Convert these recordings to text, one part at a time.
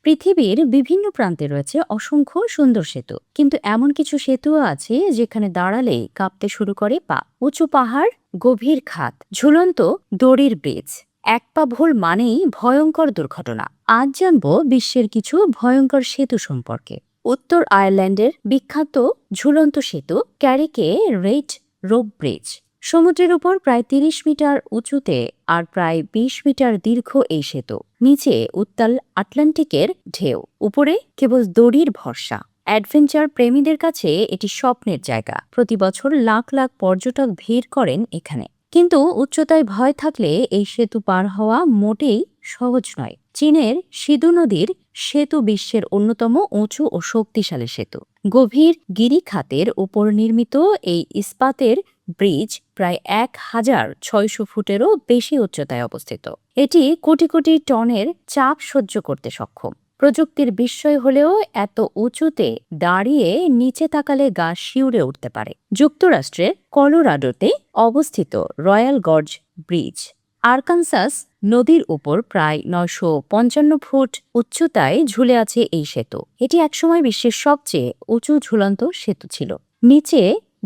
পৃথিবীর বিভিন্ন প্রান্তে রয়েছে অসংখ্য সুন্দর সেতু, কিন্তু এমন কিছু সেতুও আছে যেখানে দাঁড়ালেই কাঁপতে শুরু করে পা। উঁচু পাহাড়, গভীর খাত, ঝুলন্ত দড়ির ব্রিজ, এক পা ভুল মানেই ভয়ঙ্কর দুর্ঘটনা। আজ জানবো বিশ্বের কিছু ভয়ঙ্কর সেতু সম্পর্কে। উত্তর আয়ারল্যান্ডের বিখ্যাত ঝুলন্ত সেতু ক্যারিকে রেড রোপ ব্রিজ। সমুদ্রের উপর প্রায় ৩০ মিটার উঁচুতে আর প্রায় ২০ মিটার দীর্ঘ এই সেতু। নিচে উত্তাল আটলান্টিকের ঢেউ, উপরে কেবল দড়ির ভরসা। অ্যাডভেঞ্চার প্রেমীদের কাছে এটি স্বপ্নের জায়গা। প্রতি বছর লাখ লাখ পর্যটক ভিড় করেন এখানে। কিন্তু উচ্চতায় ভয় থাকলে এই সেতু পার হওয়া মোটেই সহজ নয়। চীনের সিধু নদীর সেতু বিশ্বের অন্যতম উঁচু ও শক্তিশালী সেতু। গভীর গিরিখাতের উপর নির্মিত এই ইস্পাতের ব্রিজ প্রায় ১,৬০০ ফুটেরও বেশি উচ্চতায় অবস্থিত। এটি কোটি কোটি টনের চাপ সহ্য করতে সক্ষম। প্রযুক্তির বিস্ময় হলেও এত উঁচুতে দাঁড়িয়ে নিচে তাকালে গা শিউরে উঠতে পারে। যুক্তরাষ্ট্রের কলোরাডোতে অবস্থিত রয়্যাল গর্জ ব্রিজ। আরকানসাস নদীর উপর প্রায় ৯৫৫ ফুট উচ্চতায় ঝুলে আছে এই সেতু। এটি একসময় বিশ্বের সবচেয়ে উঁচু ঝুলন্ত সেতু ছিল। নিচে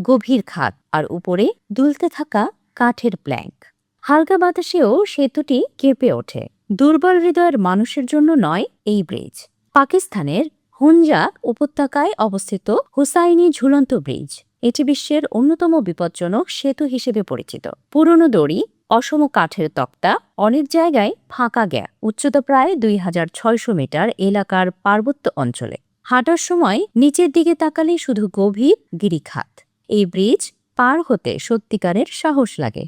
গভীর খাত আর উপরে দুলতে থাকা কাঠের প্ল্যাঙ্ক। হালকা বাতাসেও সেতুটি কেঁপে ওঠে। দুর্বল হৃদয়ের মানুষের জন্য নয় এই ব্রিজ। পাকিস্তানের হুঞ্জা উপত্যকায় অবস্থিত হুসাইনি ঝুলন্ত ব্রিজ। এটি বিশ্বের অন্যতম বিপজ্জনক সেতু হিসেবে পরিচিত। পুরনো দড়ি, অসম কাঠের তক্তা, অনেক জায়গায় ফাঁকা গ্যাপ। উচ্চতা প্রায় ২,৬০০ মিটার এলাকার পার্বত্য অঞ্চলে। হাঁটার সময় নিচের দিকে তাকালে শুধু গভীর গিরিখাত। এই ব্রিজ পার হতে সত্যিকারের সাহস লাগে।